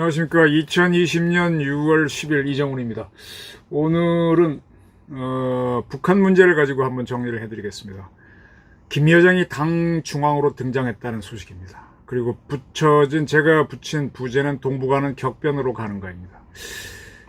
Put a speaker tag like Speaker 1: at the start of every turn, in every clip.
Speaker 1: 안녕하십니까. 2020년 6월 10일 이정훈입니다. 오늘은 북한 문제를 가지고 한번 정리를 해드리겠습니다. 김 여정이 당 중앙으로 등장했다는 소식입니다. 그리고 제가 붙인 부제는 동북아는 격변으로 가는 거입니다.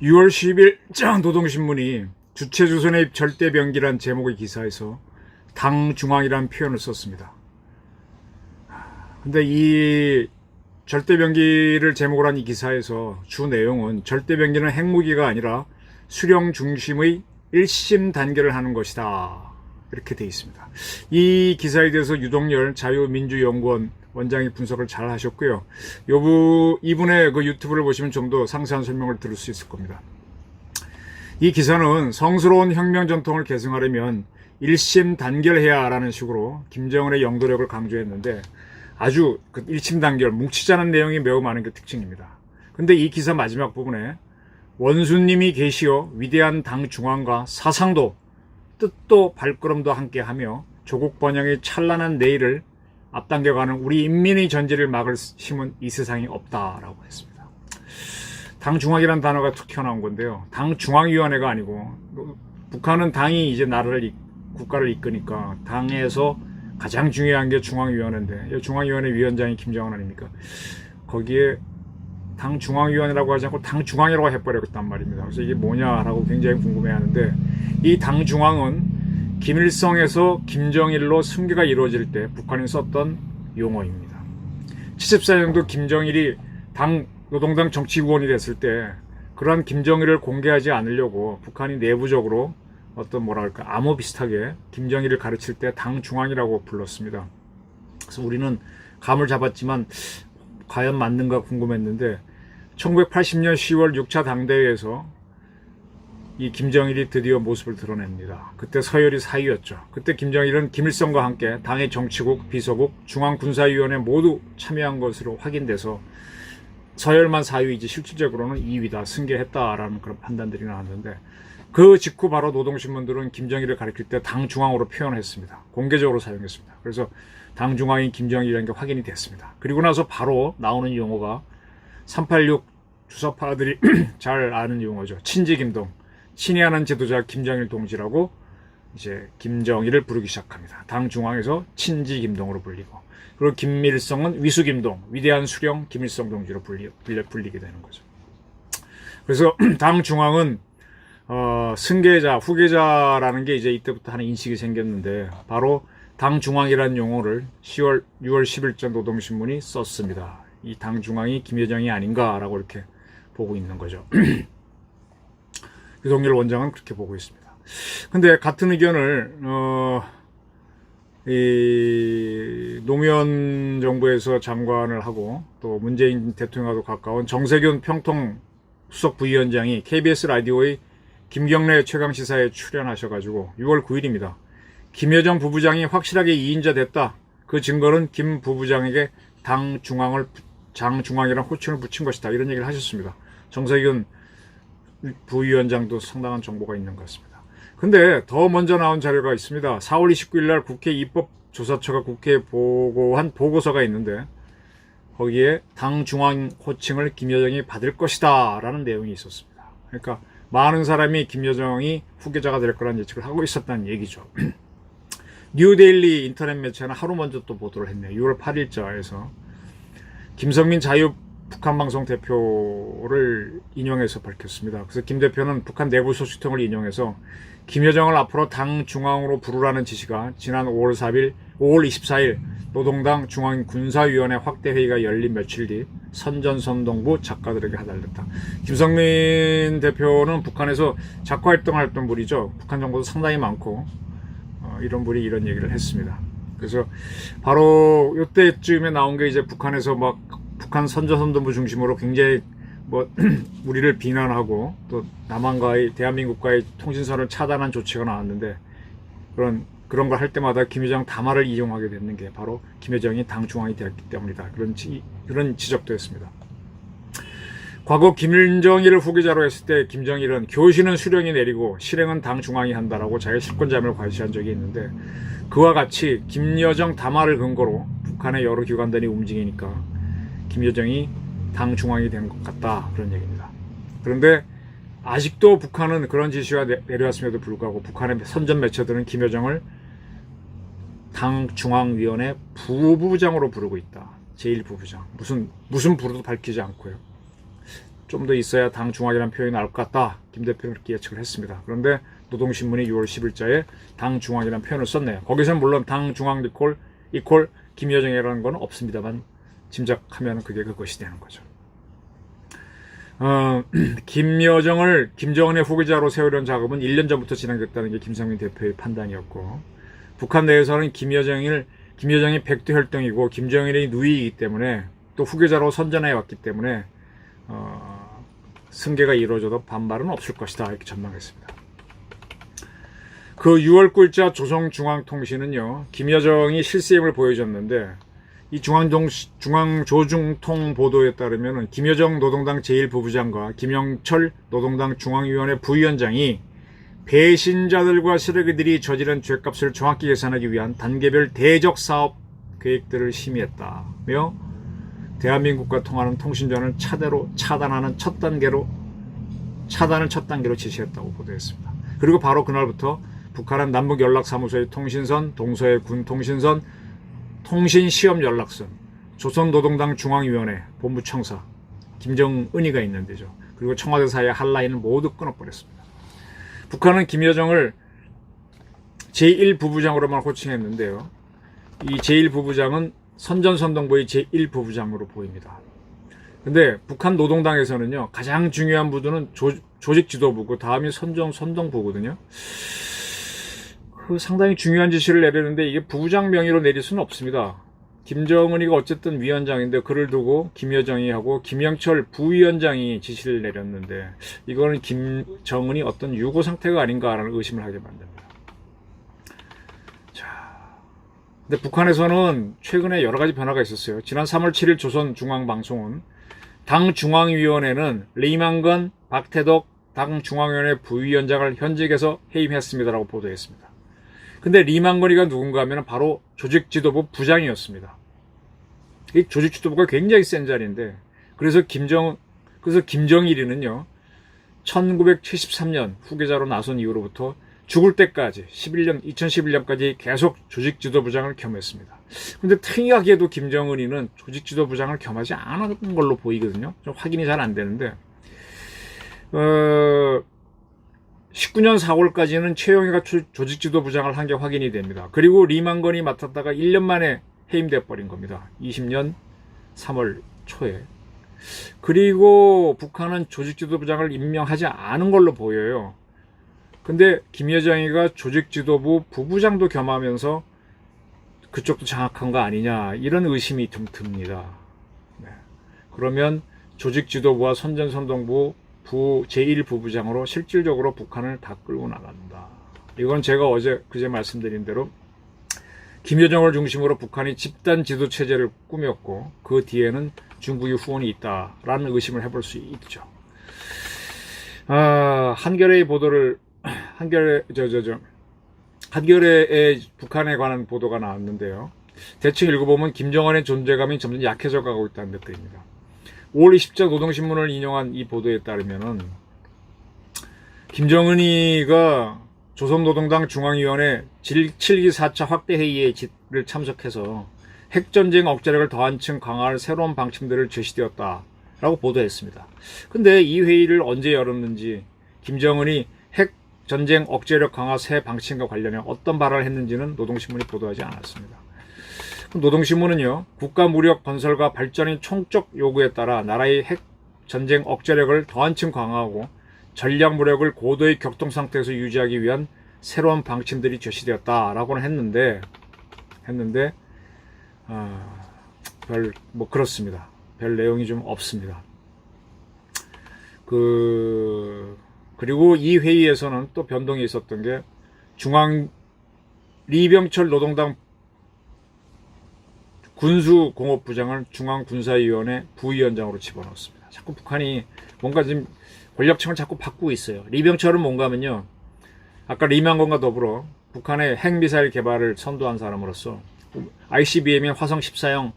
Speaker 1: 6월 10일 노동신문이 주체조선의 절대병기란 제목의 기사에서 당 중앙이라는 표현을 썼습니다. 근데 이 절대병기를 제목으로 한 이 기사에서 주 내용은 절대병기는 핵무기가 아니라 수령 중심의 1심 단결을 하는 것이다, 이렇게 되어 있습니다. 이 기사에 대해서 유동열 자유민주연구원 원장이 분석을 잘 하셨고요. 이분의 그 유튜브를 보시면 좀 더 상세한 설명을 들을 수 있을 겁니다. 이 기사는 성스러운 혁명 전통을 계승하려면 1심 단결해야 라는 식으로 김정은의 영도력을 강조했는데, 아주 그 1심 단결, 뭉치지 않은 내용이 매우 많은 게 특징입니다. 근데 이 기사 마지막 부분에 원수님이 계시어 위대한 당 중앙과 사상도, 뜻도 발걸음도 함께하며 조국 번영의 찬란한 내일을 앞당겨가는 우리 인민의 전제를 막을 힘은 이 세상에 없다라고 했습니다. 당 중앙이라는 단어가 툭 튀어나온 건데요. 당 중앙위원회가 아니고, 북한은 당이 이제 국가를 이끄니까 당에서 가장 중요한 게 중앙위원회인데, 중앙위원회 위원장이 김정은 아닙니까? 거기에 당 중앙위원회라고 하지 않고 당 중앙이라고 해버렸단 말입니다. 그래서 이게 뭐냐라고 굉장히 궁금해하는데, 이 당 중앙은 김일성에서 김정일로 승계가 이루어질 때 북한이 썼던 용어입니다. 74년도 김정일이 노동당 정치구원이 됐을 때 그러한 김정일을 공개하지 않으려고 북한이 내부적으로 어떤 암호 비슷하게 김정일을 가르칠 때 당 중앙이라고 불렀습니다. 그래서 우리는 감을 잡았지만 과연 맞는가 궁금했는데, 1980년 10월 6차 당대회에서 이 김정일이 드디어 모습을 드러냅니다. 그때 서열이 사위였죠. 그때 김정일은 김일성과 함께 당의 정치국, 비서국, 중앙군사위원회 모두 참여한 것으로 확인돼서 서열만 사위이지 실질적으로는 2위다, 승계했다라는 그런 판단들이 나왔는데, 그 직후 바로 노동신문들은 김정일을 가리킬 때 당 중앙으로 표현했습니다. 공개적으로 사용했습니다. 그래서 당 중앙인 김정일이라는 게 확인이 됐습니다. 그리고 나서 바로 나오는 용어가 386 주사파들이 잘 아는 용어죠. 친지김동, 친애하는 지도자 김정일 동지라고 이제 김정일을 부르기 시작합니다. 당 중앙에서 친지김동으로 불리고, 그리고 김일성은 위수김동, 위대한 수령 김일성 동지로 불리게 되는 거죠. 그래서 당 중앙은 승계자, 후계자라는 게 이제 이때부터 하는 인식이 생겼는데, 바로 당 중앙이라는 용어를 6월 10일자 노동신문이 썼습니다. 이 당 중앙이 김여정이 아닌가라고 이렇게 보고 있는 거죠. 유동열 원장은 그렇게 보고 있습니다. 근데 같은 의견을 이 노무현 정부에서 장관을 하고 또 문재인 대통령과도 가까운 정세균 평통 수석 부위원장이 KBS 라디오의 김경래 최강시사에 출연하셔가지고 6월 9일입니다. 김여정 부부장이 확실하게 2인자 됐다. 그 증거는 김 부부장에게 당 중앙이라는 호칭을 붙인 것이다, 이런 얘기를 하셨습니다. 정세균 부위원장도 상당한 정보가 있는 것 같습니다. 근데 더 먼저 나온 자료가 있습니다. 4월 29일 날 국회 입법조사처가 국회에 보고한 보고서가 있는데, 거기에 당 중앙 호칭을 김여정이 받을 것이다 라는 내용이 있었습니다. 그러니까 많은 사람이 김여정이 후계자가 될 거라는 예측을 하고 있었다는 얘기죠. 뉴데일리 인터넷 매체는 하루 먼저 또 보도를 했네요. 6월 8일자에서 김성민 북한방송 대표를 인용해서 밝혔습니다. 그래서 김 대표는 북한 내부 소식통을 인용해서 김여정을 앞으로 당 중앙으로 부르라는 지시가 지난 5월 24일 노동당 중앙군사위원회 확대회의가 열린 며칠 뒤 선전선동부 작가들에게 하달렸다. 김성민 대표는 북한에서 작가활동을 했던 분이죠. 북한 정보도 상당히 많고 이런 분이 이런 얘기를 했습니다. 그래서 바로 이때쯤에 나온 게 이제 북한에서 북한 선전선동부 중심으로 굉장히 우리를 비난하고 또 남한과의, 대한민국과의 통신선을 차단한 조치가 나왔는데, 그런 걸 할 때마다 김여정 담화를 이용하게 됐는 게 바로 김여정이 당 중앙이 되었기 때문이다, 그런 지적도 했습니다. 과거 김정일을 후계자로 했을 때 김정일은 교시는 수령이 내리고 실행은 당 중앙이 한다라고 자기 실권자임을 과시한 적이 있는데, 그와 같이 김여정 담화를 근거로 북한의 여러 기관들이 움직이니까 김여정이 당 중앙이 된 것 같다, 그런 얘기입니다. 그런데 아직도 북한은 그런 지시가 내려왔음에도 불구하고 북한의 선전 매체들은 김여정을 당 중앙위원회 부부장으로 부르고 있다. 제1부부장. 무슨 부로도 밝히지 않고요. 좀 더 있어야 당 중앙이라는 표현이 나올 것 같다. 김 대표는 그렇게 예측을 했습니다. 그런데 노동신문이 6월 10일자에 당 중앙이라는 표현을 썼네요. 거기서는 물론 당 중앙 이퀄 김여정이라는 건 없습니다만 짐작하면 그게 그것이 되는 거죠. 김여정을 김정은의 후계자로 세우려는 작업은 1년 전부터 진행됐다는 게 김상민 대표의 판단이었고, 북한 내에서는 김여정이 백두 혈통이고 김정일의 누이이기 때문에 또 후계자로 선전해 왔기 때문에 승계가 이루어져도 반발은 없을 것이다, 이렇게 전망했습니다. 그 6월 9일자 조선중앙통신은요, 김여정이 실세임을 보여줬는데 이 중앙조중통 보도에 따르면 김여정 노동당 제1부부장과 김영철 노동당 중앙위원회 부위원장이 배신자들과 쓰레기들이 저지른 죄값을 정확히 계산하기 위한 단계별 대적 사업 계획들을 심의했다며 대한민국과 통하는 통신전을 차단하는 첫 단계로 지시했다고 보도했습니다. 그리고 바로 그날부터 북한은 남북연락사무소의 통신선, 동서의 군통신선, 통신시험연락선, 조선노동당 중앙위원회, 본부청사, 김정은이가 있는 데죠. 그리고 청와대 사이의 한라인을 모두 끊어버렸습니다. 북한은 김여정을 제1부부장으로만 호칭했는데요. 이 제1부부장은 선전선동부의 제1부부장으로 보입니다. 근데 북한 노동당에서는요, 가장 중요한 부두는 조직지도부고 다음이 선동부거든요. 상당히 중요한 지시를 내리는데 이게 부부장 명의로 내릴 수는 없습니다. 김정은이가 어쨌든 위원장인데 그를 두고 김여정이 하고 김영철 부위원장이 지시를 내렸는데 이거는 김정은이 어떤 유고 상태가 아닌가라는 의심을 하게 만듭니다. 근데 북한에서는 최근에 여러 가지 변화가 있었어요. 지난 3월 7일 조선중앙방송은 당 중앙위원회는 리만건, 박태덕 당 중앙위원회 부위원장을 현직에서 해임했습니다라고 보도했습니다. 근데 리만건이가 누군가 하면 바로 조직지도부 부장이었습니다. 이 조직지도부가 굉장히 센 자리인데, 그래서 김정일이는요, 1973년 후계자로 나선 이후로부터 죽을 때까지 2011년까지 계속 조직지도부장을 겸했습니다. 근데 특이하게도 김정은이는 조직지도부장을 겸하지 않은 걸로 보이거든요. 좀 확인이 잘 안 되는데, 19년 4월까지는 최영희가 조직지도부장을 한 게 확인이 됩니다. 그리고 리만건이 맡았다가 1년 만에 해임돼 버린 겁니다. 20년 3월 초에. 그리고 북한은 조직지도부장을 임명하지 않은 걸로 보여요. 근데 김여정이가 조직지도부 부부장도 겸하면서 그쪽도 장악한 거 아니냐, 이런 의심이 좀 듭니다. 네. 그러면 조직지도부와 선전선동부 제1부부장으로 실질적으로 북한을 다 끌고 나간다. 이건 제가 그제 말씀드린 대로 김여정을 중심으로 북한이 집단 지도 체제를 꾸몄고 그 뒤에는 중국의 후원이 있다라는 의심을 해볼 수 있죠. 한겨레의 보도를 한겨레의 북한에 관한 보도가 나왔는데요. 대충 읽어보면 김정은의 존재감이 점점 약해져 가고 있다는 댓글입니다. 5월 20일 노동신문을 인용한 이 보도에 따르면은 김정은이가 조선노동당 중앙위원회 7기 4차 확대회의에 참석해서 핵전쟁 억제력을 더한 층 강화할 새로운 방침들을 제시되었다라고 보도했습니다. 근데 이 회의를 언제 열었는지, 김정은이 핵전쟁 억제력 강화 새 방침과 관련해 어떤 발언을 했는지는 노동신문이 보도하지 않았습니다. 노동신문은요, 국가 무력 건설과 발전의 총적 요구에 따라 나라의 핵 전쟁 억제력을 더한층 강화하고 전략 무력을 고도의 격동 상태에서 유지하기 위한 새로운 방침들이 제시되었다라고는 했는데 그렇습니다. 별 내용이 좀 없습니다. 그리고 이 회의에서는 또 변동이 있었던 게 리병철 노동당 군수공업부장을 중앙군사위원회 부위원장으로 집어넣었습니다. 자꾸 북한이 뭔가 지금 권력층을 자꾸 바꾸고 있어요. 리병철은 뭔가 하면요, 아까 리만건과 더불어 북한의 핵미사일 개발을 선도한 사람으로서 ICBM의 화성 14형의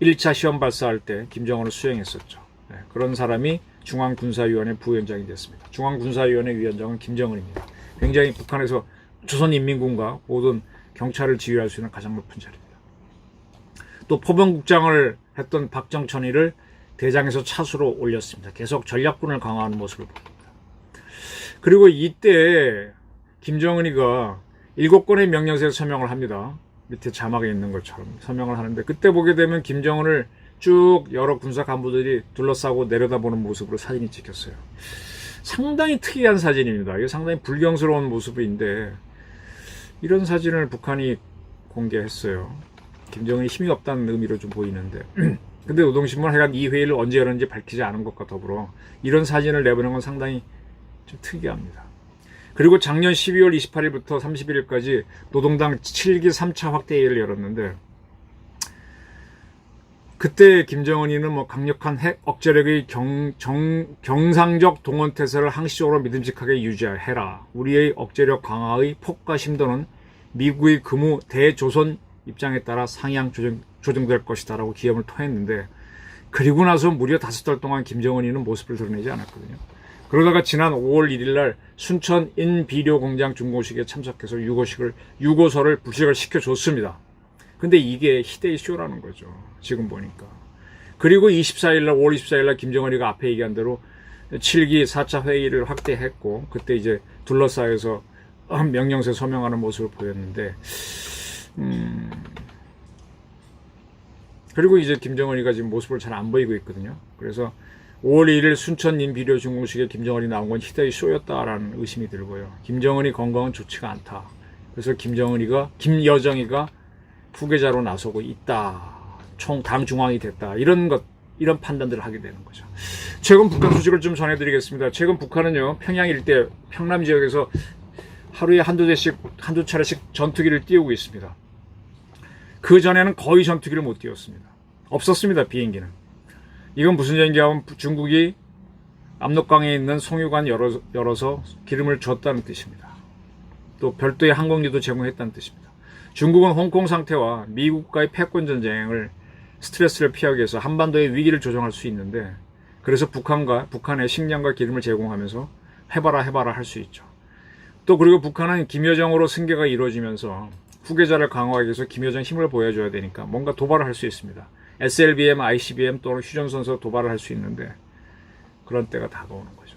Speaker 1: 1차 시험 발사할 때 김정은을 수행했었죠. 네, 그런 사람이 중앙군사위원회 부위원장이 됐습니다. 중앙군사위원회 위원장은 김정은입니다. 굉장히 북한에서 조선인민군과 모든 경찰을 지휘할 수 있는 가장 높은 자리입니다. 또 포병국장을 했던 박정천이를 대장에서 차수로 올렸습니다. 계속 전략군을 강화하는 모습을 봅니다. 그리고 이때 김정은이가 7건의 명령서에 서명을 합니다. 밑에 자막에 있는 것처럼 서명을 하는데, 그때 보게 되면 김정은을 쭉 여러 군사 간부들이 둘러싸고 내려다보는 모습으로 사진이 찍혔어요. 상당히 특이한 사진입니다. 이게 상당히 불경스러운 모습인데 이런 사진을 북한이 공개했어요. 김정은이 힘이 없다는 의미로 좀 보이는데 근데 노동신문은 하여간 이 회의를 언제 열었는지 밝히지 않은 것과 더불어 이런 사진을 내보낸 건 상당히 좀 특이합니다. 그리고 작년 12월 28일부터 31일까지 노동당 7기 3차 확대회의를 열었는데, 그때 김정은이는 뭐 강력한 핵 억제력의 경상적 동원태세를 항시적으로 믿음직하게 유지해라. 우리의 억제력 강화의 폭과 심도는 미국의 금우 대조선 입장에 따라 상향 조정될 것이다 라고 기염을 토했는데, 그리고 나서 무려 5달 동안 김정은이는 모습을 드러내지 않았거든요. 그러다가 지난 5월 1일 날 순천 인비료 공장 준공식에 참석해서 유고서를 불식을 시켜줬습니다. 근데 이게 희대의 쇼라는 거죠. 지금 보니까. 그리고 24일 날, 5월 24일 날 김정은이가 앞에 얘기한 대로 7기 4차 회의를 확대했고, 그때 이제 둘러싸여서 명령서에 서명하는 모습을 보였는데, 그리고 이제 김정은이가 지금 모습을 잘 안 보이고 있거든요. 그래서 5월 1일 순천 인비료 준공식에 김정은이 나온 건 희대의 쇼였다라는 의심이 들고요. 김정은이 건강은 좋지가 않다. 그래서 김여정이가 후계자로 나서고 있다. 당 중앙이 됐다. 이런 판단들을 하게 되는 거죠. 최근 북한 소식을 좀 전해드리겠습니다. 최근 북한은요, 평양 일대, 평남 지역에서 하루에 한두 차례씩 전투기를 띄우고 있습니다. 그 전에는 거의 전투기를 못 띄웠습니다. 없었습니다, 비행기는. 이건 무슨 얘기냐 하면 중국이 압록강에 있는 송유관 열어서 기름을 줬다는 뜻입니다. 또 별도의 항공기도 제공했다는 뜻입니다. 중국은 홍콩 상태와 미국과의 패권 전쟁을 스트레스를 피하기 위해서 한반도의 위기를 조정할 수 있는데, 그래서 북한의 식량과 기름을 제공하면서 해봐라 할 수 있죠. 또 그리고 북한은 김여정으로 승계가 이루어지면서 후계자를 강화하기 위해서 김여정 힘을 보여줘야 되니까 뭔가 도발을 할 수 있습니다. SLBM, ICBM 또는 휴전선에서 도발을 할 수 있는데 그런 때가 다가오는 거죠.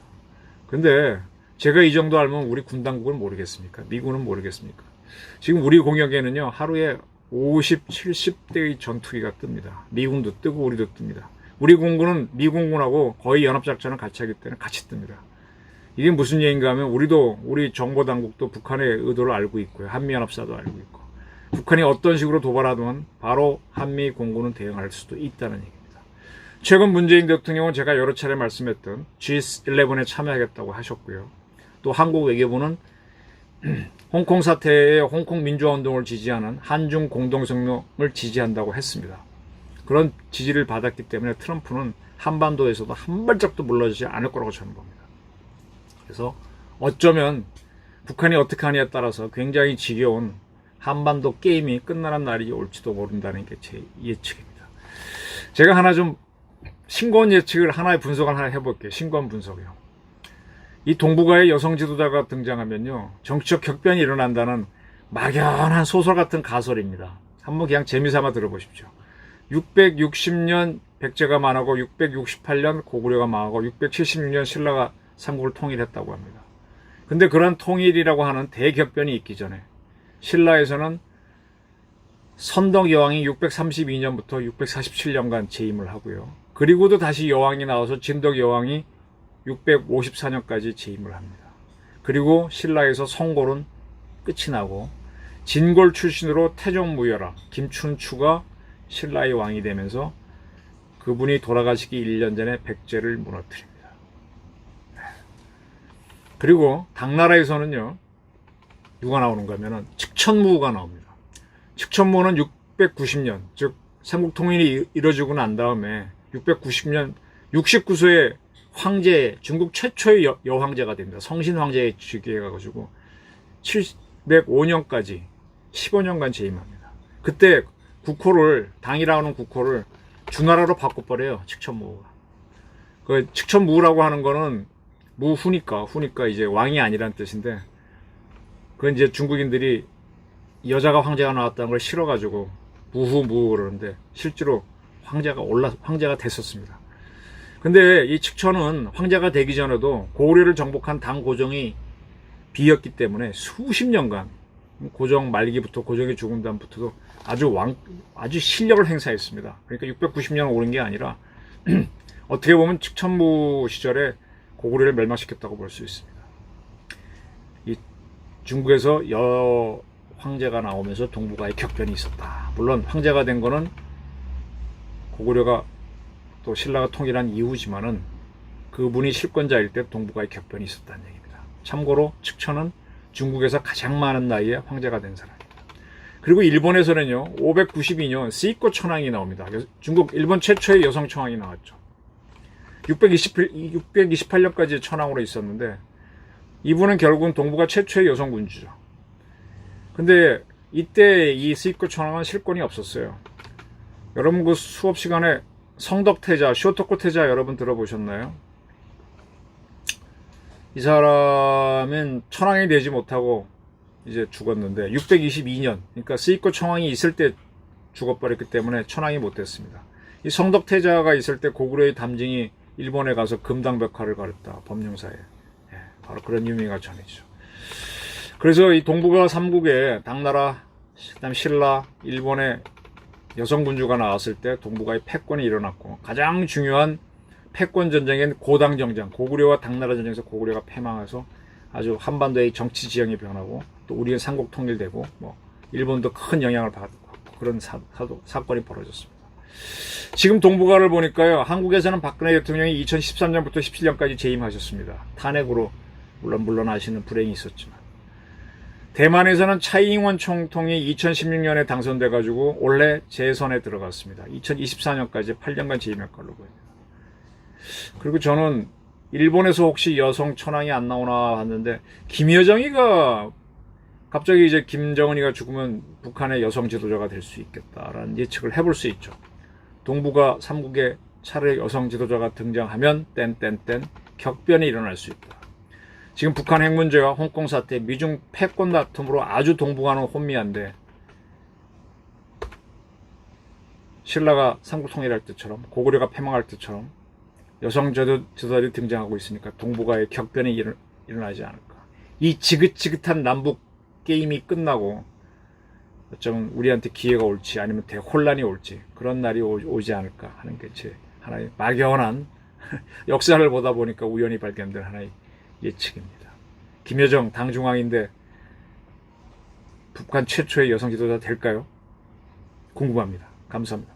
Speaker 1: 근데 제가 이 정도 알면 우리 군 당국은 모르겠습니까? 미군은 모르겠습니까? 지금 우리 공역에는요, 하루에 50, 70대의 전투기가 뜹니다. 미군도 뜨고 우리도 뜹니다. 우리 공군은 미공군하고 거의 연합작전을 같이 하기 때문에 같이 뜹니다. 이게 무슨 얘기인가 하면 우리 정보당국도 북한의 의도를 알고 있고요. 한미연합사도 알고 있고, 북한이 어떤 식으로 도발하든 바로 한미 공군은 대응할 수도 있다는 얘기입니다. 최근 문재인 대통령은 제가 여러 차례 말씀했던 G11에 참여하겠다고 하셨고요. 또 한국 외교부는 홍콩 사태에 홍콩 민주화운동을 지지하는 한중 공동성명을 지지한다고 했습니다. 그런 지지를 받았기 때문에 트럼프는 한반도에서도 한 발짝도 물러지지 않을 거라고 저는 봅니다. 그래서 어쩌면 북한이 어떻게 하느냐에 따라서 굉장히 지겨운 한반도 게임이 끝나는 날이 올지도 모른다는 게 제 예측입니다. 제가 하나 좀 신권 예측을 하나의 분석을 하나 해볼게요. 신권 분석이요. 이 동북아의 여성 지도자가 등장하면요, 정치적 격변이 일어난다는 막연한 소설 같은 가설입니다. 한번 그냥 재미삼아 들어보십시오. 660년 백제가 망하고 668년 고구려가 망하고 676년 신라가 삼국을 통일했다고 합니다. 근데 그런 통일이라고 하는 대격변이 있기 전에 신라에서는 선덕 여왕이 632년부터 647년간 재임을 하고요. 그리고도 다시 여왕이 나와서 진덕 여왕이 654년까지 재임을 합니다. 그리고 신라에서 성골은 끝이 나고 진골 출신으로 태종무열하 김춘추가 신라의 왕이 되면서 그분이 돌아가시기 1년 전에 백제를 무너뜨립니다. 그리고 당나라에서는요, 누가 나오는가 하면은 측천무가 나옵니다. 측천무는 690년, 즉 삼국통일이 이루어지고 난 다음에 690년 69세의 황제, 중국 최초의 여황제가 됩니다. 성신 황제에 즉위해가지고 705년까지 15년간 재임합니다. 그때 국호를, 당이라는 국호를 주나라로 바꿔버려요. 칙천무후가. 그 칙천무후라고 하는 거는 무후니까 이제 왕이 아니란 뜻인데, 그건 이제 중국인들이 여자가 황제가 나왔다는 걸 싫어가지고 무후 그러는데 실제로 황제가 됐었습니다. 근데 이 칙천은 황제가 되기 전에도 고구려를 정복한 당 고종이 비였기 때문에 수십 년간 고종 말기부터 고종이 죽은 다음부터도 아주 실력을 행사했습니다. 그러니까 690년 오른 게 아니라 어떻게 보면 칙천무 시절에 고구려를 멸망시켰다고 볼 수 있습니다. 이 중국에서 황제가 나오면서 동북아에 격변이 있었다. 물론 황제가 된 거는 고구려가 또 신라가 통일한 이후지만은 그분이 실권자일 때 동북아에 격변이 있었다는 얘기입니다. 참고로 칙천은 중국에서 가장 많은 나이에 황제가 된 사람입니다. 그리고 일본에서는요, 592년 시이코 천황이 나옵니다. 일본 최초의 여성 천황이 나왔죠. 628년까지 천황으로 있었는데 이분은 결국은 동북아 최초의 여성 군주죠. 근데 이때 이 시이코 천황은 실권이 없었어요. 여러분 그 수업 시간에 성덕태자, 쇼토코 태자 여러분 들어보셨나요? 이 사람은 천황이 되지 못하고 이제 죽었는데 622년, 그러니까 시이코 천황이 있을 때 죽어버렸기 때문에 천황이 못 됐습니다. 이 성덕태자가 있을 때 고구려의 담징이 일본에 가서 금당백화를 가렸다. 법령사에. 바로 그런 의미가 전해지죠. 그래서 이 동북아 3국에 당나라, 그다음 신라, 일본의 여성 군주가 나왔을 때 동북아의 패권이 일어났고, 가장 중요한 패권 전쟁인 고당정장, 고구려와 당나라 전쟁에서 고구려가 패망해서 아주 한반도의 정치 지형이 변하고, 또 우리의 삼국 통일되고, 일본도 큰 영향을 받고 그런 사건이 벌어졌습니다. 지금 동북아를 보니까요, 한국에서는 박근혜 대통령이 2013년부터 17년까지 재임하셨습니다. 탄핵으로 물론 아시는 불행이 있었지만, 대만에서는 차이잉원 총통이 2016년에 당선돼가지고 올해 재선에 들어갔습니다. 2024년까지 8년간 재임할 걸로 보입니다. 그리고 저는 일본에서 혹시 여성 천황이 안 나오나 봤는데, 김여정이가 갑자기 이제 김정은이가 죽으면 북한의 여성 지도자가 될 수 있겠다라는 예측을 해볼 수 있죠. 동북아 3국에 차라리 여성 지도자가 등장하면 격변이 일어날 수 있다. 지금 북한 핵 문제와 홍콩 사태, 미중 패권 다툼으로 아주 동북아는 혼미한데, 신라가 삼국 통일할 때처럼, 고구려가 패망할 때처럼 여성 지도자들이 등장하고 있으니까 동북아에 격변이 일어나지 않을까. 이 지긋지긋한 남북 게임이 끝나고 어쩌면 우리한테 기회가 올지 아니면 대혼란이 올지 그런 날이 오지 않을까 하는 게 제 하나의 막연한 역사를 보다 보니까 우연히 발견된 하나의 예측입니다. 김여정 당중앙인데 북한 최초의 여성 지도자 될까요? 궁금합니다. 감사합니다.